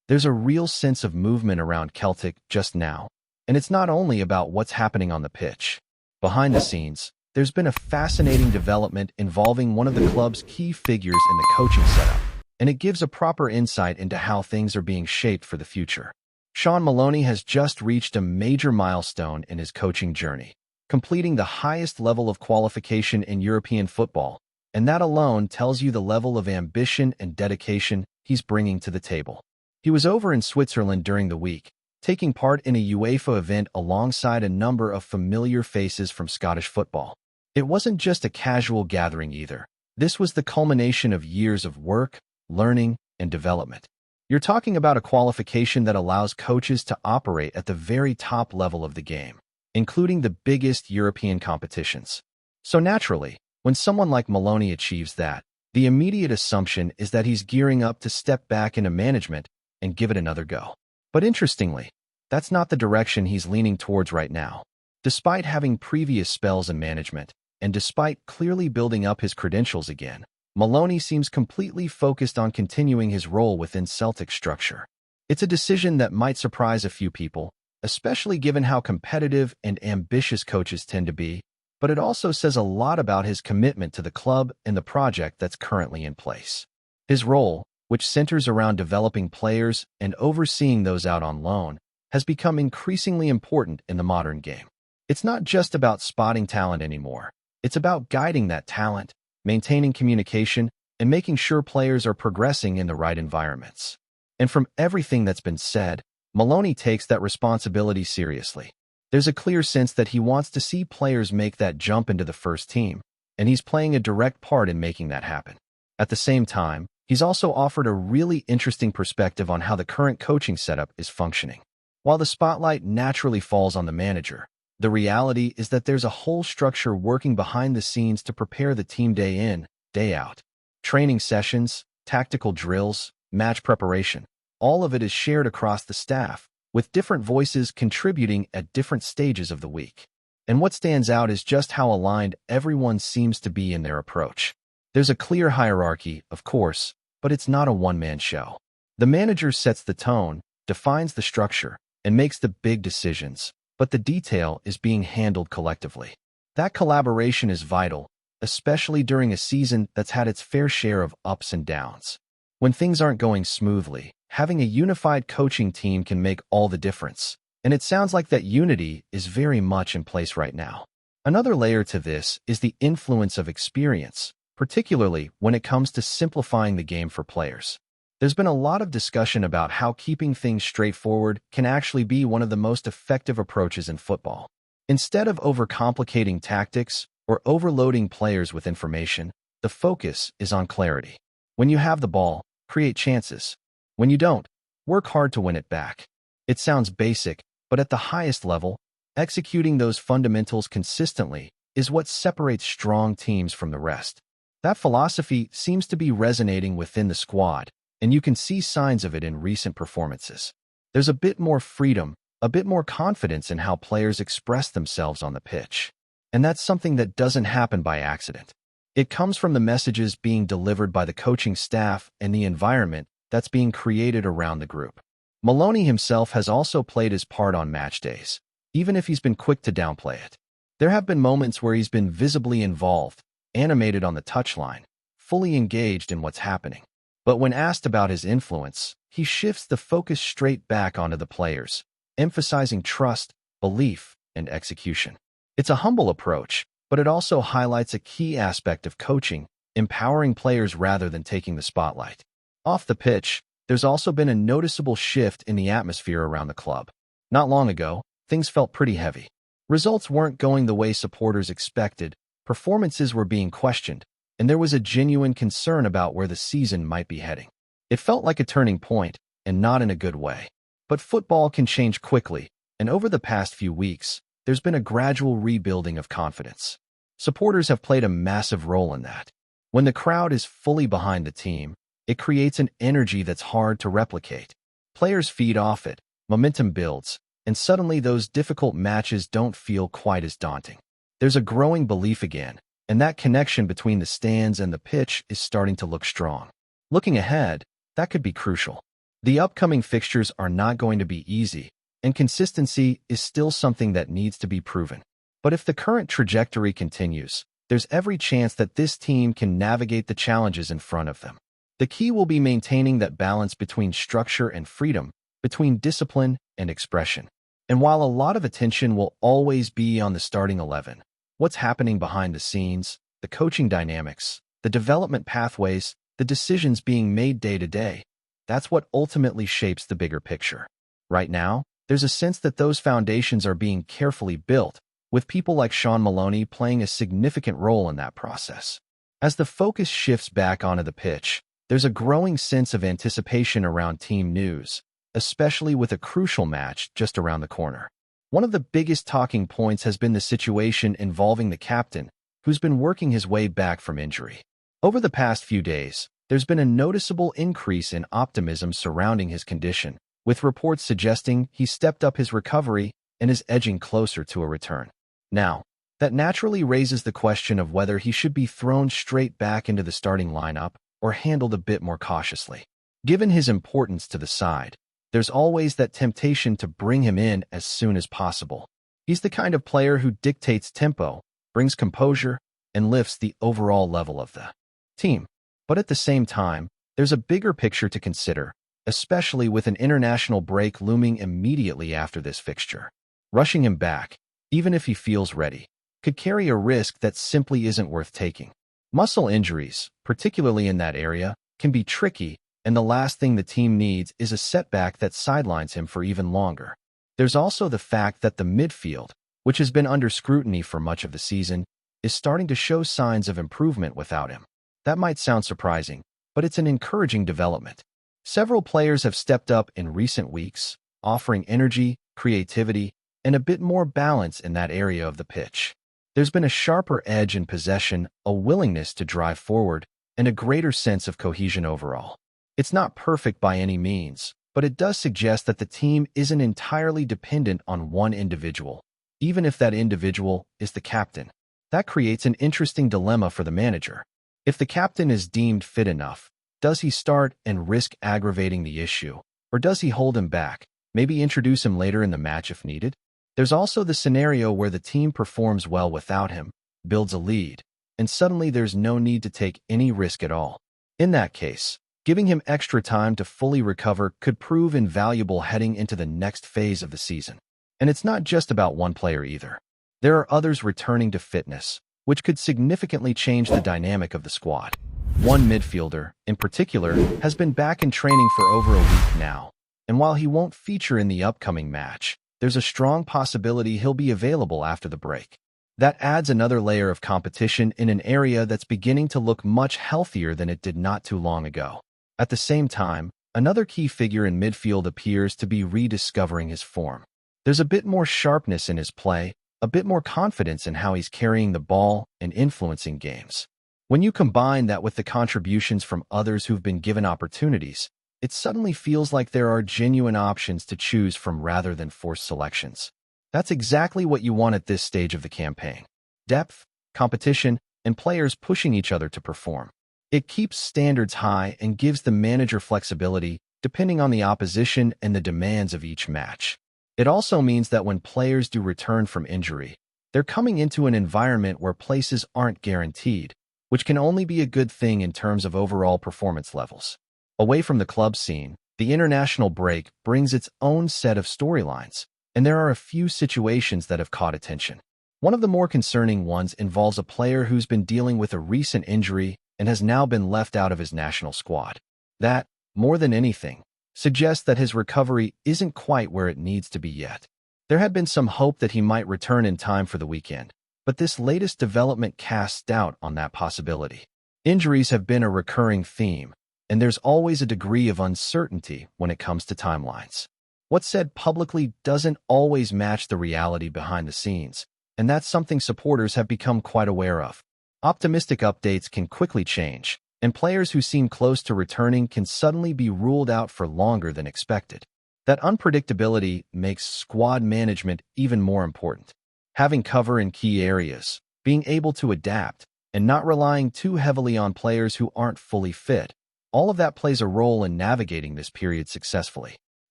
There's a real sense of movement around Celtic just now, and it's not only about what's happening on the pitch. Behind the scenes, there's been a fascinating development involving one of the club's key figures in the coaching setup, and it gives a proper insight into how things are being shaped for the future. Shawn Maloney has just reached a major milestone in his coaching journey, completing the highest level of qualification in European football, and that alone tells you the level of ambition and dedication he's bringing to the table. He was over in Switzerland during the week, taking part in a UEFA event alongside a number of familiar faces from Scottish football. It wasn't just a casual gathering either. This was the culmination of years of work, learning, and development. You're talking about a qualification that allows coaches to operate at the very top level of the game, including the biggest European competitions. So naturally, when someone like Maloney achieves that, the immediate assumption is that he's gearing up to step back into management and give it another go. But interestingly, that's not the direction he's leaning towards right now. Despite having previous spells in management, and despite clearly building up his credentials again, Maloney seems completely focused on continuing his role within Celtic's structure. It's a decision that might surprise a few people, especially given how competitive and ambitious coaches tend to be, but it also says a lot about his commitment to the club and the project that's currently in place. His role, which centers around developing players and overseeing those out on loan, has become increasingly important in the modern game. It's not just about spotting talent anymore. It's about guiding that talent, maintaining communication, and making sure players are progressing in the right environments. And from everything that's been said, Maloney takes that responsibility seriously. There's a clear sense that he wants to see players make that jump into the first team, and he's playing a direct part in making that happen. At the same time, he's also offered a really interesting perspective on how the current coaching setup is functioning. While the spotlight naturally falls on the manager, the reality is that there's a whole structure working behind the scenes to prepare the team day in, day out. Training sessions, tactical drills, match preparation, all of it is shared across the staff, with different voices contributing at different stages of the week. And what stands out is just how aligned everyone seems to be in their approach. There's a clear hierarchy, of course, but it's not a one-man show. The manager sets the tone, defines the structure, and makes the big decisions, but the detail is being handled collectively. That collaboration is vital, especially during a season that's had its fair share of ups and downs. When things aren't going smoothly, having a unified coaching team can make all the difference, and it sounds like that unity is very much in place right now. Another layer to this is the influence of experience, particularly when it comes to simplifying the game for players. There's been a lot of discussion about how keeping things straightforward can actually be one of the most effective approaches in football. Instead of overcomplicating tactics or overloading players with information, the focus is on clarity. When you have the ball, create chances. When you don't, work hard to win it back. It sounds basic, but at the highest level, executing those fundamentals consistently is what separates strong teams from the rest. That philosophy seems to be resonating within the squad, and you can see signs of it in recent performances. There's a bit more freedom, a bit more confidence in how players express themselves on the pitch. And that's something that doesn't happen by accident. It comes from the messages being delivered by the coaching staff and the environment that's being created around the group. Maloney himself has also played his part on match days, even if he's been quick to downplay it. There have been moments where he's been visibly involved, animated on the touchline, fully engaged in what's happening. But when asked about his influence, he shifts the focus straight back onto the players, emphasizing trust, belief, and execution. It's a humble approach, but it also highlights a key aspect of coaching, empowering players rather than taking the spotlight. Off the pitch, there's also been a noticeable shift in the atmosphere around the club. Not long ago, things felt pretty heavy. Results weren't going the way supporters expected, performances were being questioned, and there was a genuine concern about where the season might be heading. It felt like a turning point, and not in a good way. But football can change quickly, and over the past few weeks, there's been a gradual rebuilding of confidence. Supporters have played a massive role in that. When the crowd is fully behind the team, it creates an energy that's hard to replicate. Players feed off it, momentum builds, and suddenly those difficult matches don't feel quite as daunting. There's a growing belief again, and that connection between the stands and the pitch is starting to look strong. Looking ahead, that could be crucial. The upcoming fixtures are not going to be easy, and consistency is still something that needs to be proven. But if the current trajectory continues, there's every chance that this team can navigate the challenges in front of them. The key will be maintaining that balance between structure and freedom, between discipline and expression. And while a lot of attention will always be on the starting 11, what's happening behind the scenes, the coaching dynamics, the development pathways, the decisions being made day to day, that's what ultimately shapes the bigger picture. Right now, there's a sense that those foundations are being carefully built, with people like Shawn Maloney playing a significant role in that process. As the focus shifts back onto the pitch, there's a growing sense of anticipation around team news, especially with a crucial match just around the corner. One of the biggest talking points has been the situation involving the captain, who's been working his way back from injury. Over the past few days, there's been a noticeable increase in optimism surrounding his condition, with reports suggesting he stepped up his recovery and is edging closer to a return. Now, that naturally raises the question of whether he should be thrown straight back into the starting lineup or handled a bit more cautiously. Given his importance to the side, there's always that temptation to bring him in as soon as possible. He's the kind of player who dictates tempo, brings composure, and lifts the overall level of the team. But at the same time, there's a bigger picture to consider, especially with an international break looming immediately after this fixture. Rushing him back, even if he feels ready, could carry a risk that simply isn't worth taking. Muscle injuries, particularly in that area, can be tricky, and the last thing the team needs is a setback that sidelines him for even longer. There's also the fact that the midfield, which has been under scrutiny for much of the season, is starting to show signs of improvement without him. That might sound surprising, but it's an encouraging development. Several players have stepped up in recent weeks, offering energy, creativity, and a bit more balance in that area of the pitch. There's been a sharper edge in possession, a willingness to drive forward, and a greater sense of cohesion overall. It's not perfect by any means, but it does suggest that the team isn't entirely dependent on one individual, even if that individual is the captain. That creates an interesting dilemma for the manager. If the captain is deemed fit enough, does he start and risk aggravating the issue, or does he hold him back, maybe introduce him later in the match if needed? There's also the scenario where the team performs well without him, builds a lead, and suddenly there's no need to take any risk at all. In that case, giving him extra time to fully recover could prove invaluable heading into the next phase of the season. And it's not just about one player either. There are others returning to fitness, which could significantly change the dynamic of the squad. One midfielder, in particular, has been back in training for over a week now, and while he won't feature in the upcoming match, there's a strong possibility he'll be available after the break. That adds another layer of competition in an area that's beginning to look much healthier than it did not too long ago. At the same time, another key figure in midfield appears to be rediscovering his form. There's a bit more sharpness in his play, a bit more confidence in how he's carrying the ball and influencing games. When you combine that with the contributions from others who've been given opportunities, it suddenly feels like there are genuine options to choose from rather than forced selections. That's exactly what you want at this stage of the campaign. Depth, competition, and players pushing each other to perform. It keeps standards high and gives the manager flexibility depending on the opposition and the demands of each match. It also means that when players do return from injury, they're coming into an environment where places aren't guaranteed, which can only be a good thing in terms of overall performance levels. Away from the club scene, the international break brings its own set of storylines, and there are a few situations that have caught attention. One of the more concerning ones involves a player who's been dealing with a recent injury and has now been left out of his national squad. That, more than anything, suggests that his recovery isn't quite where it needs to be yet. There had been some hope that he might return in time for the weekend, but this latest development casts doubt on that possibility. Injuries have been a recurring theme, and there's always a degree of uncertainty when it comes to timelines. What's said publicly doesn't always match the reality behind the scenes, and that's something supporters have become quite aware of. Optimistic updates can quickly change, and players who seem close to returning can suddenly be ruled out for longer than expected. That unpredictability makes squad management even more important. Having cover in key areas, being able to adapt, and not relying too heavily on players who aren't fully fit, All of that plays a role in navigating this period successfully.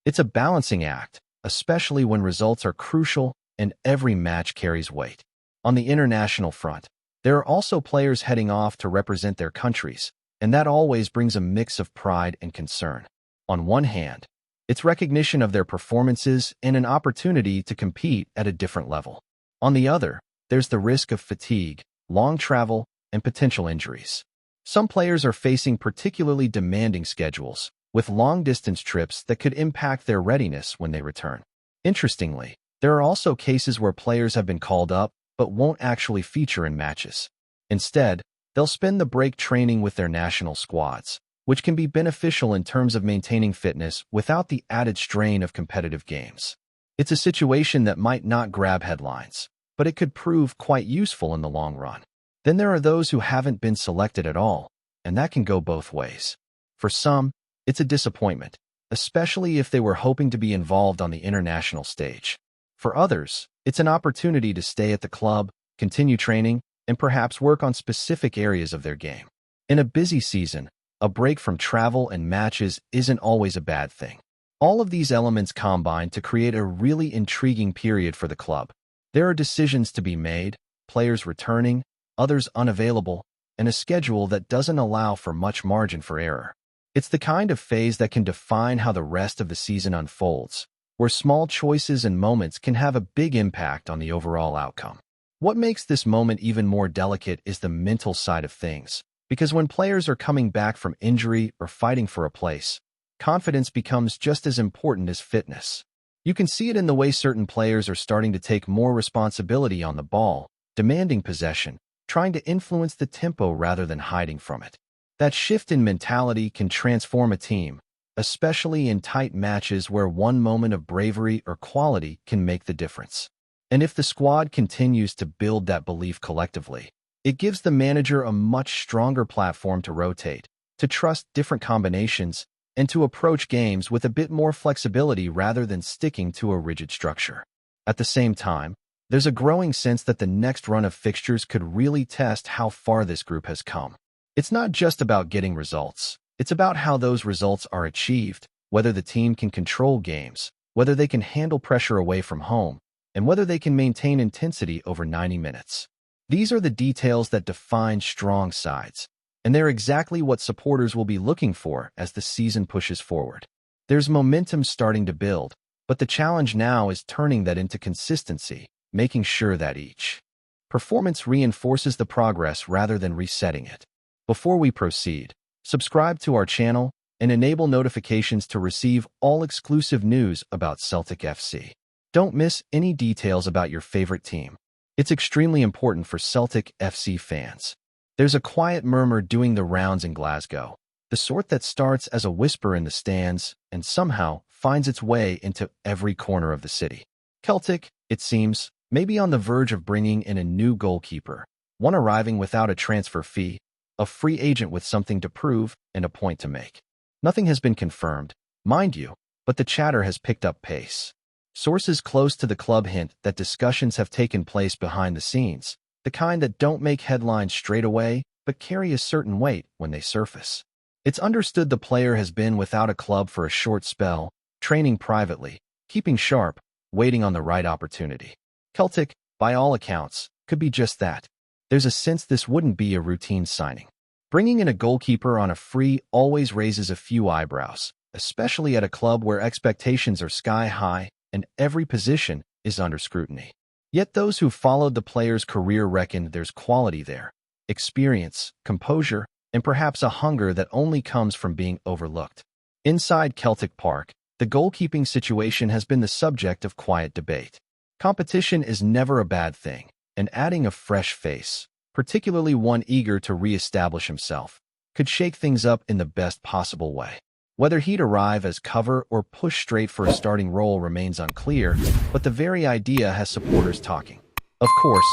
It's a balancing act, especially when results are crucial and every match carries weight. On the international front, there are also players heading off to represent their countries, and that always brings a mix of pride and concern. On one hand, it's recognition of their performances and an opportunity to compete at a different level. On the other, there's the risk of fatigue, long travel, and potential injuries. Some players are facing particularly demanding schedules, with long-distance trips that could impact their readiness when they return. Interestingly, there are also cases where players have been called up but won't actually feature in matches. Instead, they'll spend the break training with their national squads, which can be beneficial in terms of maintaining fitness without the added strain of competitive games. It's a situation that might not grab headlines, but it could prove quite useful in the long run. Then there are those who haven't been selected at all, and that can go both ways. For some, it's a disappointment, especially if they were hoping to be involved on the international stage. For others, it's an opportunity to stay at the club, continue training, and perhaps work on specific areas of their game. In a busy season, a break from travel and matches isn't always a bad thing. All of these elements combine to create a really intriguing period for the club. There are decisions to be made, players returning, others unavailable, and a schedule that doesn't allow for much margin for error. It's the kind of phase that can define how the rest of the season unfolds, where small choices and moments can have a big impact on the overall outcome. What makes this moment even more delicate is the mental side of things, because when players are coming back from injury or fighting for a place, confidence becomes just as important as fitness. You can see it in the way certain players are starting to take more responsibility on the ball, demanding possession, trying to influence the tempo rather than hiding from it. That shift in mentality can transform a team, especially in tight matches where one moment of bravery or quality can make the difference. And if the squad continues to build that belief collectively, it gives the manager a much stronger platform to rotate, to trust different combinations, and to approach games with a bit more flexibility rather than sticking to a rigid structure. At the same time, there's a growing sense that the next run of fixtures could really test how far this group has come. It's not just about getting results. It's about how those results are achieved, whether the team can control games, whether they can handle pressure away from home, and whether they can maintain intensity over 90 minutes. These are the details that define strong sides, and they're exactly what supporters will be looking for as the season pushes forward. There's momentum starting to build, but the challenge now is turning that into consistency, making sure that each performance reinforces the progress rather than resetting it. Before we proceed, subscribe to our channel and enable notifications to receive all exclusive news about Celtic FC. Don't miss any details about your favorite team. It's extremely important for Celtic FC fans. There's a quiet murmur doing the rounds in Glasgow, the sort that starts as a whisper in the stands and somehow finds its way into every corner of the city. Celtic, it seems, may be on the verge of bringing in a new goalkeeper, one arriving without a transfer fee, a free agent with something to prove and a point to make. Nothing has been confirmed, mind you, but the chatter has picked up pace. Sources close to the club hint that discussions have taken place behind the scenes, the kind that don't make headlines straight away, but carry a certain weight when they surface. It's understood the player has been without a club for a short spell, training privately, keeping sharp, waiting on the right opportunity. Celtic, by all accounts, could be just that. There's a sense this wouldn't be a routine signing. Bringing in a goalkeeper on a free always raises a few eyebrows, especially at a club where expectations are sky high and every position is under scrutiny. Yet those who followed the player's career reckon there's quality there, experience, composure, and perhaps a hunger that only comes from being overlooked. Inside Celtic Park, the goalkeeping situation has been the subject of quiet debate. Competition is never a bad thing, and adding a fresh face, particularly one eager to re-establish himself, could shake things up in the best possible way. Whether he'd arrive as cover or push straight for a starting role remains unclear, but the very idea has supporters talking. Of course,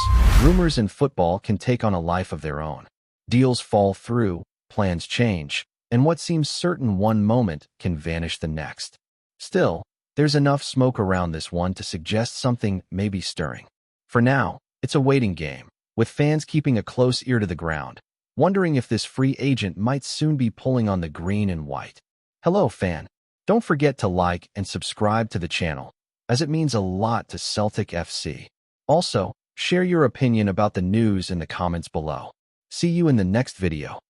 rumors in football can take on a life of their own. Deals fall through, plans change, and what seems certain one moment can vanish the next. Still, there's enough smoke around this one to suggest something may be stirring. For now, it's a waiting game, with fans keeping a close ear to the ground, wondering if this free agent might soon be pulling on the green and white. Hello, fan. Don't forget to like and subscribe to the channel, as it means a lot to Celtic FC. Also, share your opinion about the news in the comments below. See you in the next video.